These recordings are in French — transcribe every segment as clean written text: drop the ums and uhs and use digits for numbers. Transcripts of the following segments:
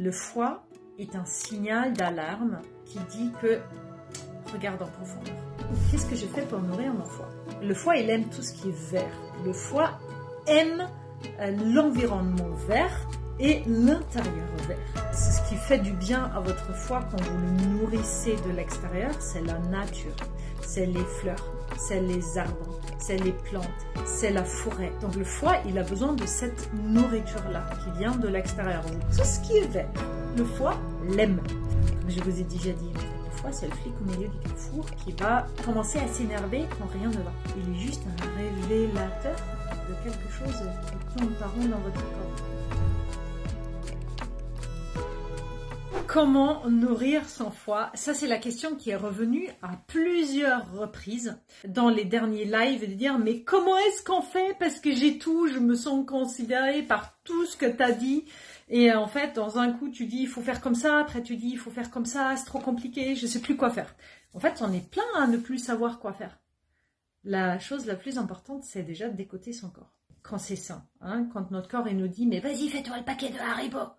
Le foie est un signal d'alarme qui dit que regarde en profondeur. Qu'est-ce que je fais pour nourrir mon foie? Le foie, il aime tout ce qui est vert. Le foie aime l'environnement vert et l'intérieur vert. Ce qui fait du bien à votre foie quand vous le nourrissez de l'extérieur, c'est la nature, c'est les fleurs, c'est les arbres, c'est les plantes, c'est la forêt. Donc le foie, il a besoin de cette nourriture-là qui vient de l'extérieur. Tout ce qui est vert, le foie l'aime. Comme je vous ai déjà dit, le foie, c'est le flic au milieu du carrefour qui va commencer à s'énerver quand rien ne va. Il est juste un révélateur de quelque chose qui tourne par rond dans votre corps. Comment nourrir son foie? Ça, c'est la question qui est revenue à plusieurs reprises dans les derniers lives, de dire mais comment est-ce qu'on fait? Parce que j'ai tout, je me sens considérée par tout ce que tu as dit. Et en fait, dans un coup, tu dis il faut faire comme ça, après tu dis il faut faire comme ça, c'est trop compliqué, je ne sais plus quoi faire. En fait, on est plein à ne plus savoir quoi faire. La chose la plus importante, c'est déjà de décoter son corps. Quand c'est sain, hein, quand notre corps il nous dit mais vas-y, fais-toi le paquet de Haribo.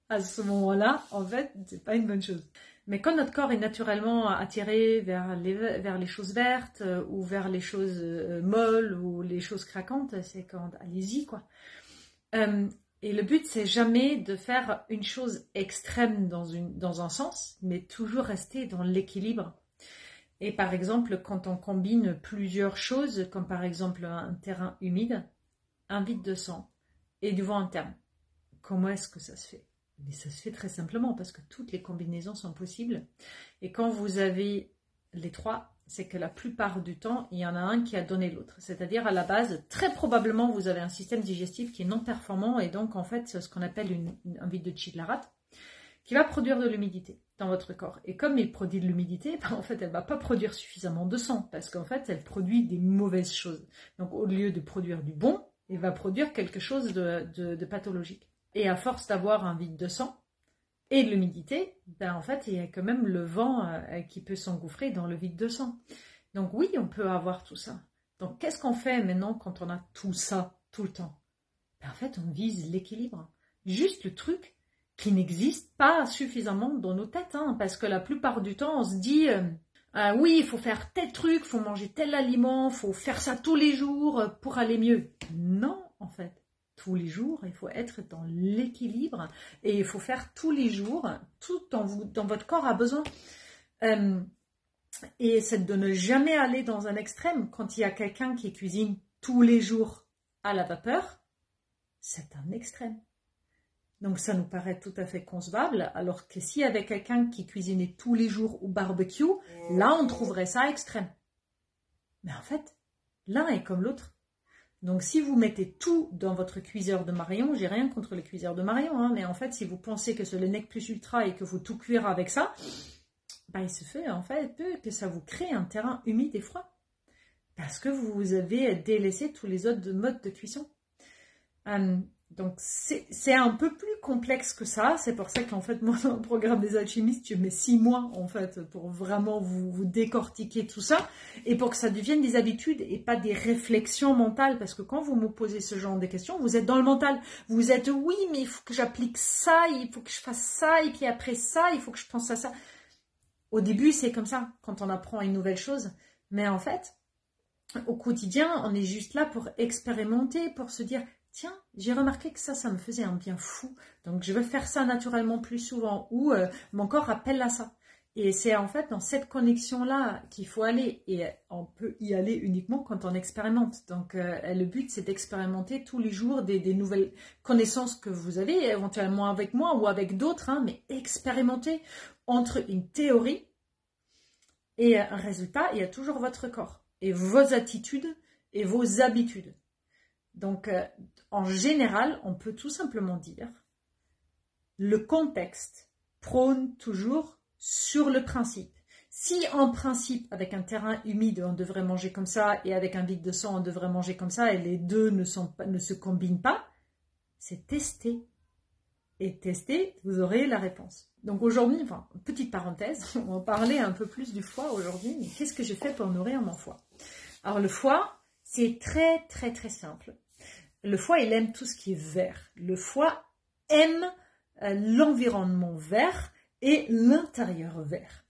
À ce moment-là, en fait, c'est pas une bonne chose. Mais quand notre corps est naturellement attiré vers les choses vertes ou vers les choses molles ou les choses craquantes, c'est quand allez-y quoi. Et le but, c'est jamais de faire une chose extrême dans un sens, mais toujours rester dans l'équilibre. Et par exemple, quand on combine plusieurs choses, comme par exemple un terrain humide, un vide de sang et du vent interne, comment est-ce que ça se fait? Mais ça se fait très simplement parce que toutes les combinaisons sont possibles. Et quand vous avez les trois, c'est que la plupart du temps, il y en a un qui a donné l'autre. C'est-à-dire à la base, très probablement, vous avez un système digestif qui est non performant et donc en fait, c'est ce qu'on appelle un vide de Chilarat qui va produire de l'humidité dans votre corps. Et comme il produit de l'humidité, en fait, elle ne va pas produire suffisamment de sang parce qu'en fait, elle produit des mauvaises choses. Donc au lieu de produire du bon, elle va produire quelque chose de pathologique. Et à force d'avoir un vide de sang et de l'humidité, ben en fait, il y a quand même le vent qui peut s'engouffrer dans le vide de sang. Donc oui, on peut avoir tout ça. Donc qu'est-ce qu'on fait maintenant quand on a tout ça, tout le temps? Ben, en fait, on vise l'équilibre. Juste le truc qui n'existe pas suffisamment dans nos têtes, hein, parce que la plupart du temps, on se dit oui, il faut faire tel truc, il faut manger tel aliment, il faut faire ça tous les jours pour aller mieux. Non, en fait. Tous les jours, il faut être dans l'équilibre et il faut faire tous les jours tout dans votre corps a besoin. Et c'est de ne jamais aller dans un extrême. Quand il y a quelqu'un qui cuisine tous les jours à la vapeur, c'est un extrême. Donc ça nous paraît tout à fait concevable, alors que s'il y avait quelqu'un qui cuisinait tous les jours au barbecue, là on trouverait ça extrême. Mais en fait, l'un est comme l'autre. Donc si vous mettez tout dans votre cuiseur de Marion, j'ai rien contre les cuiseurs de Marion, hein, mais en fait si vous pensez que c'est le nec plus ultra et que vous tout cuire avec ça, bah, il se fait en fait que ça vous crée un terrain humide et froid. Parce que vous avez délaissé tous les autres modes de cuisson. Donc c'est un peu plus complexe que ça, c'est pour ça qu'en fait moi dans le programme des alchimistes je mets 6 mois en fait pour vraiment vous décortiquer tout ça et pour que ça devienne des habitudes et pas des réflexions mentales, parce que quand vous me posez ce genre de questions, vous êtes dans le mental, vous êtes oui mais il faut que j'applique ça, il faut que je fasse ça et puis après ça il faut que je pense à ça. Au début c'est comme ça quand on apprend une nouvelle chose, mais en fait au quotidien on est juste là pour expérimenter, pour se dire tiens, j'ai remarqué que ça me faisait un bien fou, donc je vais faire ça naturellement plus souvent, ou mon corps appelle à ça. Et c'est en fait dans cette connexion-là qu'il faut aller, et on peut y aller uniquement quand on expérimente. Donc le but, c'est d'expérimenter tous les jours des nouvelles connaissances que vous avez, éventuellement avec moi ou avec d'autres, hein, mais expérimenter entre une théorie et un résultat. Il y a toujours votre corps, et vos attitudes, et vos habitudes. Donc, en général, on peut tout simplement dire le contexte prône toujours sur le principe. Si en principe, avec un terrain humide, on devrait manger comme ça et avec un vide de sang, on devrait manger comme ça et les deux ne se combinent pas, c'est tester. Et tester, vous aurez la réponse. Donc aujourd'hui, enfin, petite parenthèse, on va parler un peu plus du foie aujourd'hui. Mais qu'est-ce que je fais pour nourrir mon foie? Alors le foie, c'est très très très simple. Le foie, il aime tout ce qui est vert. Le foie aime l'environnement vert et l'intérieur vert.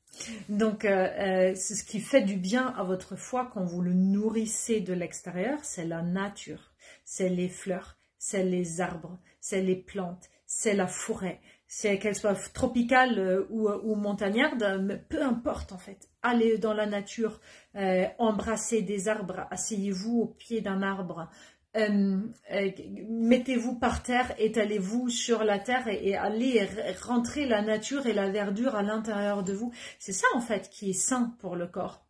Donc, c'est ce qui fait du bien à votre foie quand vous le nourrissez de l'extérieur, c'est la nature, c'est les fleurs, c'est les arbres, c'est les plantes, c'est la forêt, c'est qu'elle soit tropicale ou montagnarde, peu importe en fait. Allez dans la nature, embrassez des arbres, asseyez-vous au pied d'un arbre, mettez-vous par terre, étalez-vous sur la terre et allez rentrer la nature et la verdure à l'intérieur de vous. C'est ça en fait qui est sain pour le corps.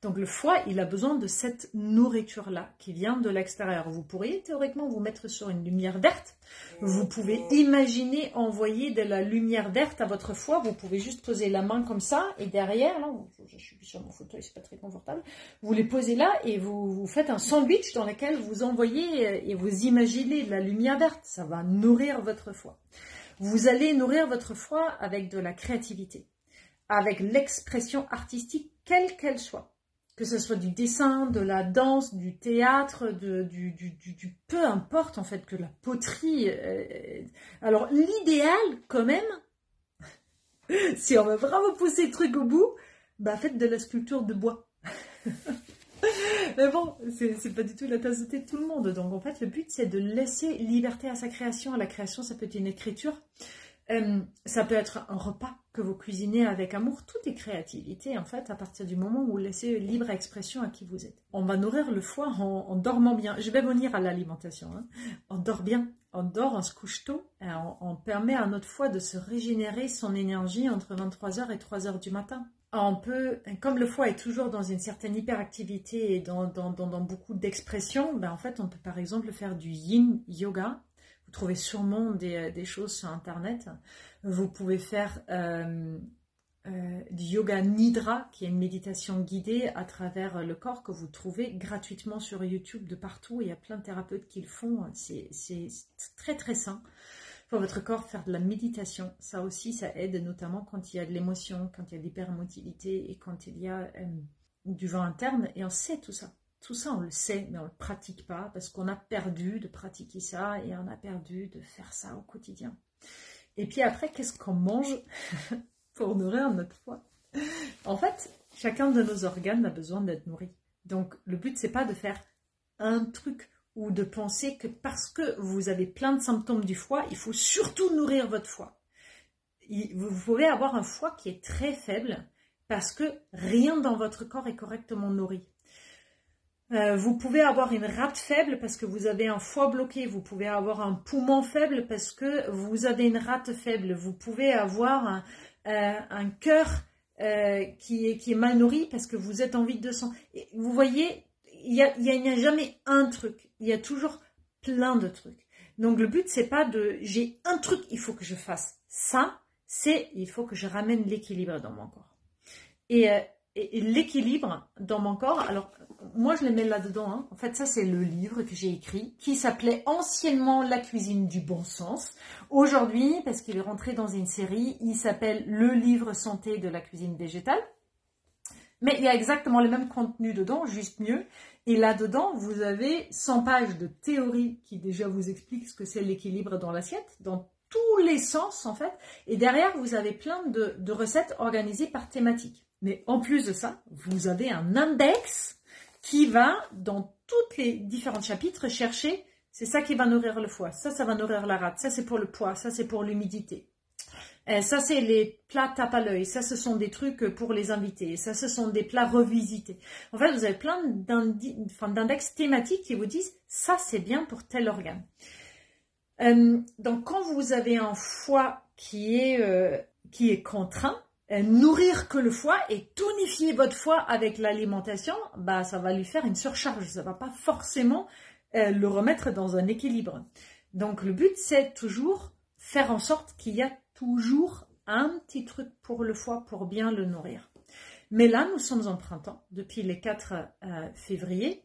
Donc le foie, il a besoin de cette nourriture-là qui vient de l'extérieur. Vous pourriez théoriquement vous mettre sur une lumière verte. Vous pouvez imaginer envoyer de la lumière verte à votre foie. Vous pouvez juste poser la main comme ça et derrière, là, je suis sur mon fauteuil, c'est pas très confortable. Vous les posez là et vous faites un sandwich dans lequel vous envoyez et vous imaginez de la lumière verte. Ça va nourrir votre foie. Vous allez nourrir votre foie avec de la créativité, avec l'expression artistique quelle qu'elle soit. Que ce soit du dessin, de la danse, du théâtre, du peu importe en fait, que la poterie. Alors l'idéal quand même, si on veut vraiment pousser le truc au bout, bah faites de la sculpture de bois. Mais bon, c'est pas du tout la tasse de thé de tout le monde. Donc en fait, le but c'est de laisser liberté à sa création. La création, ça peut être une écriture. Ça peut être un repas que vous cuisinez avec amour. Tout est créativité en fait à partir du moment où vous laissez libre expression à qui vous êtes. On va nourrir le foie en dormant bien. Je vais venir à l'alimentation. Hein. On dort bien, on dort, on se couche tôt. On permet à notre foie de se régénérer son énergie entre 23h et 3h du matin. On peut, comme le foie est toujours dans une certaine hyperactivité et dans beaucoup d'expressions, ben en fait on peut par exemple faire du yin yoga. Vous trouvez sûrement des choses sur internet. Vous pouvez faire du yoga nidra, qui est une méditation guidée à travers le corps que vous trouvez gratuitement sur YouTube de partout. Il y a plein de thérapeutes qui le font. C'est très très sain pour votre corps, faire de la méditation. Ça aussi, ça aide notamment quand il y a de l'émotion, quand il y a de l'hyperémotivité et quand il y a du vent interne. Et on sait tout ça. Tout ça, on le sait, mais on ne le pratique pas parce qu'on a perdu de pratiquer ça et on a perdu de faire ça au quotidien. Et puis après, qu'est-ce qu'on mange pour nourrir notre foie? En fait, chacun de nos organes a besoin d'être nourri. Donc, le but, c'est pas de faire un truc ou de penser que parce que vous avez plein de symptômes du foie, il faut surtout nourrir votre foie. Vous pouvez avoir un foie qui est très faible parce que rien dans votre corps est correctement nourri. Vous pouvez avoir une rate faible parce que vous avez un foie bloqué. Vous pouvez avoir un poumon faible parce que vous avez une rate faible. Vous pouvez avoir un cœur qui est mal nourri parce que vous êtes en vide de sang. Et vous voyez, il n'y a jamais un truc. Il y a toujours plein de trucs. Donc le but, c'est pas de j'ai un truc, il faut que je fasse ça. C'est il faut que je ramène l'équilibre dans mon corps. Et l'équilibre dans mon corps, alors moi je les mets là-dedans, hein. En fait ça c'est le livre que j'ai écrit, qui s'appelait anciennement La cuisine du bon sens. Aujourd'hui, parce qu'il est rentré dans une série, il s'appelle Le livre santé de la cuisine végétale. Mais il y a exactement le même contenu dedans, juste mieux. Et là-dedans, vous avez 100 pages de théorie qui déjà vous expliquent ce que c'est l'équilibre dans l'assiette, dans tous les sens en fait. Et derrière, vous avez plein de recettes organisées par thématique. Mais en plus de ça, vous avez un index qui va, dans tous les différents chapitres, chercher, c'est ça qui va nourrir le foie, ça va nourrir la rate, ça c'est pour le poids, ça c'est pour l'humidité. Ça c'est les plats tape à l'œil, ça ce sont des trucs pour les invités, ça ce sont des plats revisités. En fait, vous avez plein d'index thématiques qui vous disent, ça c'est bien pour tel organe. Donc quand vous avez un foie qui est contraint, nourrir que le foie et tonifier votre foie avec l'alimentation, bah, ça va lui faire une surcharge. Ça ne va pas forcément le remettre dans un équilibre. Donc le but, c'est toujours faire en sorte qu'il y a toujours un petit truc pour le foie pour bien le nourrir. Mais là, nous sommes en printemps, depuis le 4 février,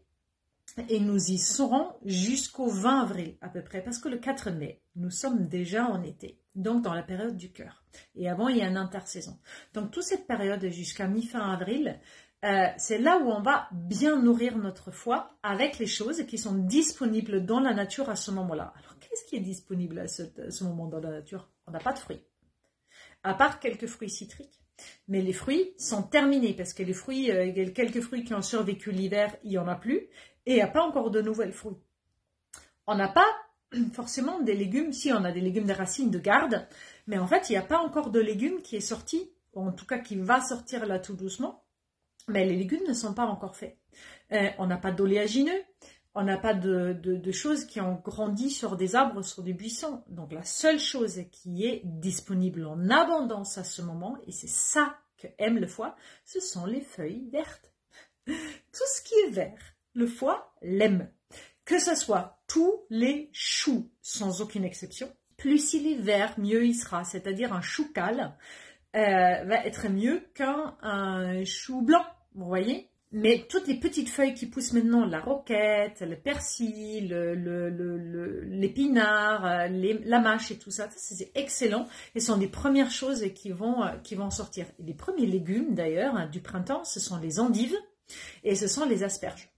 et nous y serons jusqu'au 20 avril à peu près, parce que le 4 mai, nous sommes déjà en été, donc dans la période du cœur. Et avant, il y a une intersaison. Donc toute cette période jusqu'à mi-fin avril, c'est là où on va bien nourrir notre foie avec les choses qui sont disponibles dans la nature à ce moment-là. Alors, quelles qu'est-ce qui est disponible à ce moment dans la nature? On n'a pas de fruits, à part quelques fruits citriques. Mais les fruits sont terminés, parce que les fruits, quelques fruits qui ont survécu l'hiver, il n'y en a plus, et il n'y a pas encore de nouvelles fruits. On n'a pas forcément des légumes, si on a des légumes de racines de garde, mais en fait, il n'y a pas encore de légumes qui est sorti, ou en tout cas qui va sortir là tout doucement, mais les légumes ne sont pas encore faits. On n'a pas d'oléagineux, on n'a pas de choses qui ont grandi sur des arbres, sur des buissons. Donc la seule chose qui est disponible en abondance à ce moment, et c'est ça que aime le foie, ce sont les feuilles vertes. Tout ce qui est vert, le foie l'aime. Que ce soit tous les choux, sans aucune exception, plus il est vert, mieux il sera. C'est-à-dire un chou cal va être mieux qu'un chou blanc, vous voyez. Mais toutes les petites feuilles qui poussent maintenant, la roquette, le persil, l'épinard, la mâche et tout ça, c'est excellent. Et ce sont des premières choses qui vont sortir. Et les premiers légumes d'ailleurs du printemps, ce sont les endives et ce sont les asperges.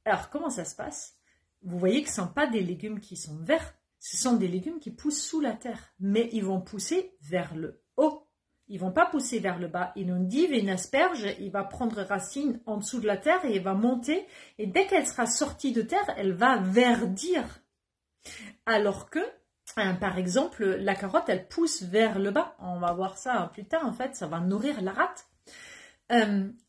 Alors comment ça se passe? Vous voyez que ce ne sont pas des légumes qui sont verts, ce sont des légumes qui poussent sous la terre, mais ils vont pousser vers le haut. Ils ne vont pas pousser vers le bas. Une endive et une asperge, il va prendre racine en dessous de la terre et elle va monter. Et dès qu'elle sera sortie de terre, elle va verdir. Alors que, par exemple, la carotte, elle pousse vers le bas. On va voir ça plus tard, en fait, ça va nourrir la rate.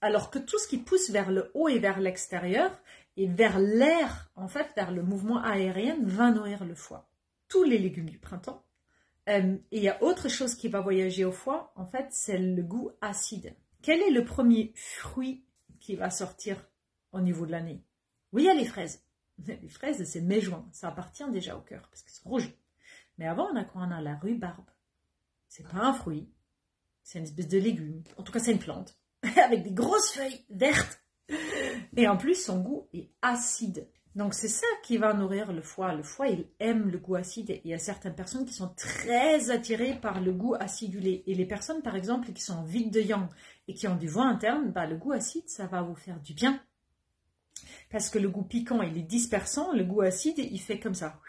Alors que tout ce qui pousse vers le haut et vers l'extérieur, et vers l'air, en fait, vers le mouvement aérien, va nourrir le foie. Tous les légumes du printemps. Et il y a autre chose qui va voyager au foie, en fait, c'est le goût acide. Quel est le premier fruit qui va sortir au niveau de l'année? Oui, il y a les fraises. Les fraises, c'est mai-juin, ça appartient déjà au cœur, parce que c'est rouge. Mais avant, on a la rhubarbe. C'est pas un fruit, c'est une espèce de légume. En tout cas, c'est une plante, avec des grosses feuilles vertes. Et en plus, son goût est acide. Donc c'est ça qui va nourrir le foie. Le foie, il aime le goût acide. Et il y a certaines personnes qui sont très attirées par le goût acidulé. Et les personnes, par exemple, qui sont en vide de yang et qui ont du voie interne, le goût acide, ça va vous faire du bien. Parce que le goût piquant, il est dispersant. Le goût acide, il fait comme ça.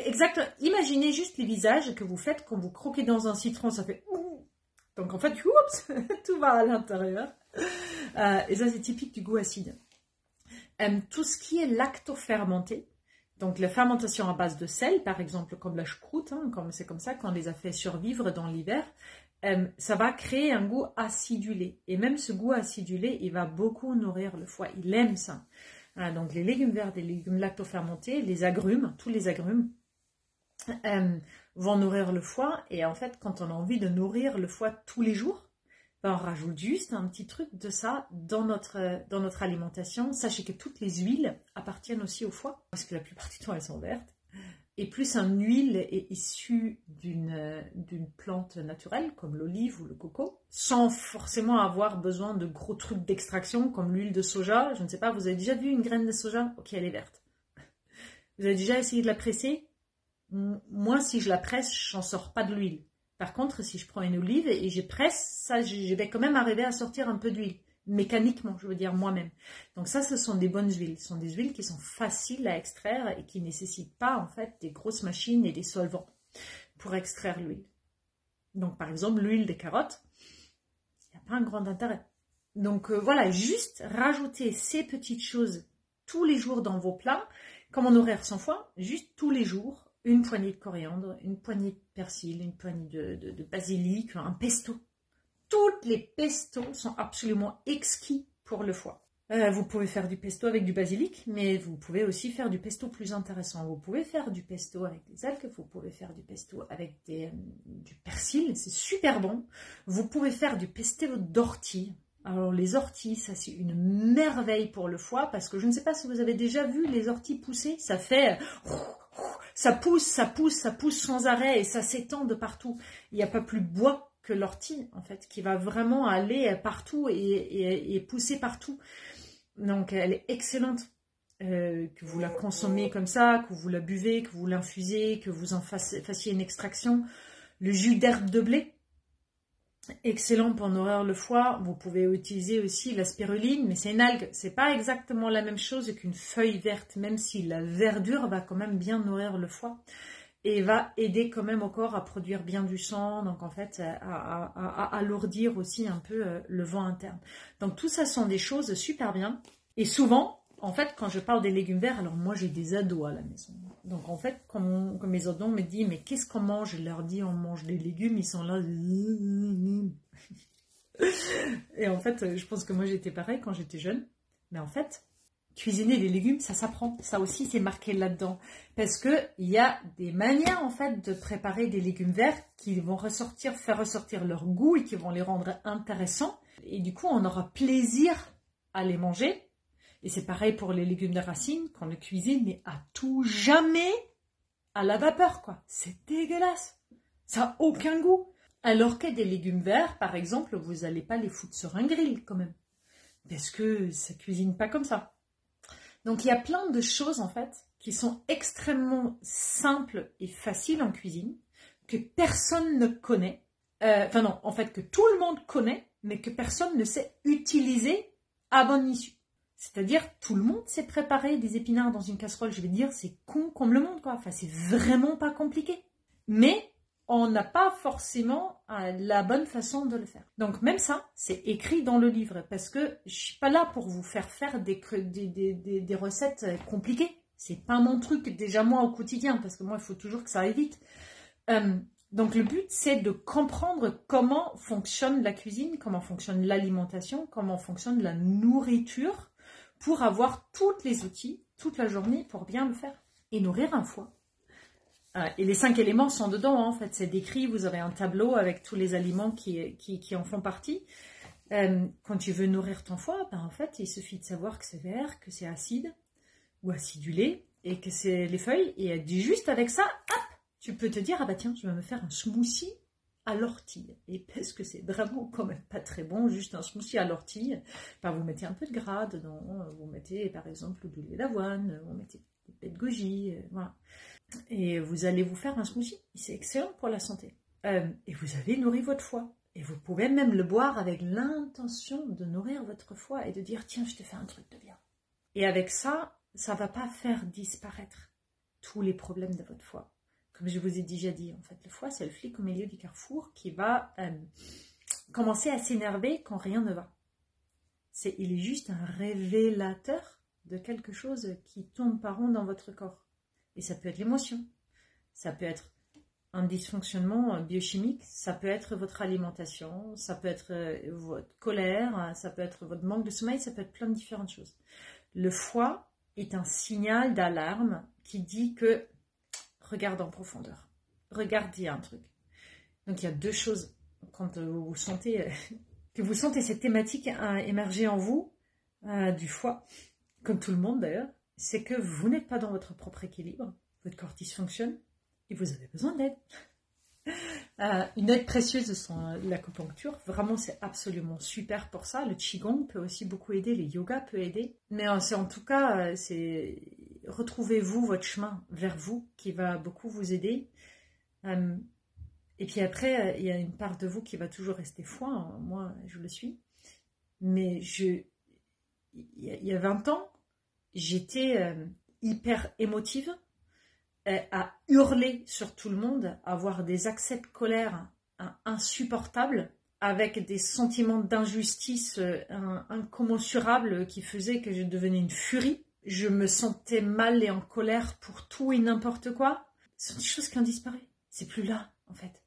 Exactement. Imaginez juste les visages que vous faites quand vous croquez dans un citron. Ça fait... Donc en fait, oups, tout va à l'intérieur. Et ça, c'est typique du goût acide. Tout ce qui est lactofermenté, donc la fermentation à base de sel, par exemple, comme la choucroute, comme c'est comme ça qu'on les a fait survivre dans l'hiver, ça va créer un goût acidulé. Et même ce goût acidulé, il va beaucoup nourrir le foie. Il aime ça. Donc les légumes verts, les légumes lactofermentés, les agrumes, tous les agrumes, vont nourrir le foie. Et en fait, quand on a envie de nourrir le foie tous les jours, on rajoute juste un petit truc de ça dans notre alimentation. Sachez que toutes les huiles appartiennent aussi au foie, parce que la plupart du temps, elles sont vertes. Et plus une huile est issue d'une plante naturelle, comme l'olive ou le coco, sans forcément avoir besoin de gros trucs d'extraction, comme l'huile de soja. Je ne sais pas, vous avez déjà vu une graine de soja? Ok, elle est verte. Vous avez déjà essayé de la presser? Moi, si je la presse, j'en sors pas de l'huile. Par contre, si je prends une olive et je presse, ça, je vais quand même arriver à sortir un peu d'huile. Mécaniquement, je veux dire moi-même. Donc ça, ce sont des bonnes huiles. Ce sont des huiles qui sont faciles à extraire et qui ne nécessitent pas, en fait, des grosses machines et des solvants pour extraire l'huile. Donc, par exemple, l'huile de carotte, il n'y a pas un grand intérêt. Donc, voilà, juste rajouter ces petites choses tous les jours dans vos plats, comme en horaire sans foie, juste tous les jours. Une poignée de coriandre, une poignée de persil, une poignée de basilic, un pesto. Toutes les pestos sont absolument exquis pour le foie. Vous pouvez faire du pesto avec du basilic, mais vous pouvez aussi faire du pesto plus intéressant. Vous pouvez faire du pesto avec des algues, vous pouvez faire du pesto avec du persil, c'est super bon. Vous pouvez faire du pesto d'ortie. Alors les orties, ça c'est une merveille pour le foie, parce que je ne sais pas si vous avez déjà vu les orties pousser, ça fait... Ça pousse sans arrêt et ça s'étend de partout. Il n'y a pas plus bois que l'ortie, en fait, qui va vraiment aller partout et pousser partout. Donc, elle est excellente. Que vous la consommez comme ça, que vous la buvez, que vous l'infusez, que vous en fassiez une extraction. Le jus d'herbe de blé. excellent pour nourrir le foie. Vous pouvez utiliser aussi la spiruline, mais c'est une algue. C'est pas exactement la même chose qu'une feuille verte, même si la verdure va quand même bien nourrir le foie et va aider quand même au corps à produire bien du sang, donc en fait à alourdir aussi un peu le vent interne. Donc tout ça sont des choses super bien. Et souvent, en fait, quand je parle des légumes verts, alors moi j'ai des ados à la maison. Donc en fait, quand mes ados me disent mais qu'est-ce qu'on mange, je leur dis on mange des légumes, ils sont là. Et en fait, je pense que moi j'étais pareil quand j'étais jeune. Mais en fait, cuisiner des légumes, ça s'apprend. Ça aussi, c'est marqué là-dedans. Parce qu'il y a des manières, en fait, de préparer des légumes verts qui vont faire ressortir leur goût et qui vont les rendre intéressants. Et du coup, on aura plaisir à les manger. Et c'est pareil pour les légumes de racines, qu'on les cuisine, mais à tout jamais à la vapeur, quoi. C'est dégueulasse. Ça n'a aucun goût. Alors que des légumes verts, par exemple, vous n'allez pas les foutre sur un grill, quand même. Parce que ça cuisine pas comme ça. Donc il y a plein de choses en fait qui sont extrêmement simples et faciles en cuisine, que personne ne connaît, enfin non, en fait que tout le monde connaît, mais que personne ne sait utiliser à bonne issue. C'est-à-dire tout le monde sait préparer des épinards dans une casserole, je vais dire c'est con comme le monde quoi, enfin c'est vraiment pas compliqué. Mais on n'a pas forcément la bonne façon de le faire. Donc même ça, c'est écrit dans le livre, parce que je suis pas là pour vous faire des recettes compliquées. C'est pas mon truc, déjà moi au quotidien, parce que moi il faut toujours que ça aille vite. Donc le but, c'est de comprendre comment fonctionne la cuisine, comment fonctionne l'alimentation, comment fonctionne la nourriture, pour avoir tous les outils, toute la journée, pour bien le faire. Et nourrir un foie. Et les 5 éléments sont dedans, hein, en fait, c'est décrit, vous avez un tableau avec tous les aliments qui en font partie. Quand tu veux nourrir ton foie, ben, en fait, il suffit de savoir que c'est vert, que c'est acide ou acidulé, et que c'est les feuilles, et juste avec ça, hop, tu peux te dire, ah bah tiens, je vais me faire un smoothie à l'ortie. Et parce que c'est vraiment quand même pas très bon, juste un smoothie à l'ortie, ben, vous mettez un peu de gras dedans, vous mettez par exemple du lait d'avoine, vous mettez des baies de goji, voilà. Et vous allez vous faire un smoothie. C'est excellent pour la santé. Et vous avez nourri votre foie. Et vous pouvez même le boire avec l'intention de nourrir votre foie et de dire tiens, je te fais un truc de bien. Et avec ça, ça ne va pas faire disparaître tous les problèmes de votre foie. Comme je vous ai déjà dit, en fait, le foie, c'est le flic au milieu du carrefour qui va commencer à s'énerver quand rien ne va. Il est juste un révélateur de quelque chose qui tourne par rond dans votre corps. Et ça peut être l'émotion, ça peut être un dysfonctionnement biochimique, ça peut être votre alimentation, ça peut être votre colère, ça peut être votre manque de sommeil, ça peut être plein de différentes choses. Le foie est un signal d'alarme qui dit que regarde en profondeur, regarde, il y a un truc. Donc il y a 2 choses quand vous sentez que vous sentez cette thématique émerger en vous du foie, comme tout le monde d'ailleurs. C'est que vous n'êtes pas dans votre propre équilibre, votre corps dysfonctionne et vous avez besoin d'aide. Une aide précieuse sont l'acupuncture, vraiment c'est absolument super pour ça. Le qigong peut aussi beaucoup aider, le yoga peut aider. Mais c'est en tout cas, retrouvez-vous votre chemin vers vous qui va beaucoup vous aider. Et puis après, il y a une part de vous qui va toujours rester foie, hein. Moi je le suis. Mais il y a 20 ans, j'étais hyper émotive, à hurler sur tout le monde, à avoir des accès de colère insupportables, avec des sentiments d'injustice incommensurables qui faisaient que je devenais une furie. Je me sentais mal et en colère pour tout et n'importe quoi. Ce sont des choses qui ont disparu. C'est plus là, en fait.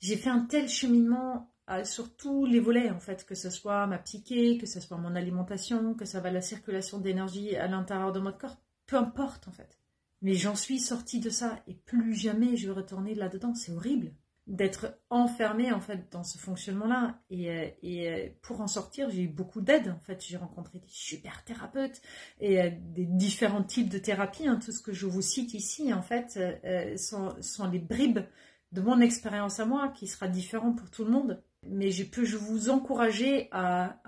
J'ai fait un tel cheminement sur tous les volets, en fait, que ce soit ma psyché, que ce soit mon alimentation, que ça va la circulation d'énergie à l'intérieur de notre corps, peu importe, en fait. Mais j'en suis sortie de ça, et plus jamais je vais retourner là-dedans. C'est horrible d'être enfermée, en fait, dans ce fonctionnement-là. Et pour en sortir, j'ai eu beaucoup d'aide, en fait. J'ai rencontré des super thérapeutes et des différents types de thérapies. Hein. Tout ce que je vous cite ici, en fait, sont les bribes de mon expérience à moi, qui sera différent pour tout le monde. Mais je peux vous encourager à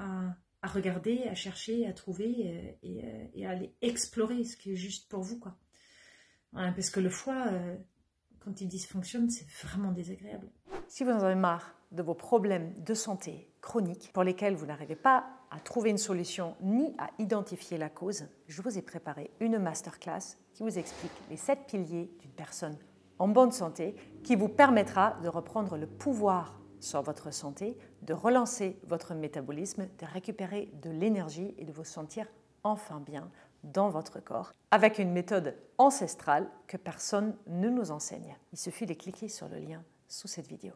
regarder, à chercher, à trouver et à aller explorer ce qui est juste pour vous, quoi. Voilà, parce que le foie, quand il dysfonctionne, c'est vraiment désagréable. Si vous en avez marre de vos problèmes de santé chroniques pour lesquels vous n'arrivez pas à trouver une solution ni à identifier la cause, je vous ai préparé une masterclass qui vous explique les 7 piliers d'une personne en bonne santé qui vous permettra de reprendre le pouvoir sur votre santé, de relancer votre métabolisme, de récupérer de l'énergie et de vous sentir enfin bien dans votre corps avec une méthode ancestrale que personne ne nous enseigne. Il suffit de cliquer sur le lien sous cette vidéo.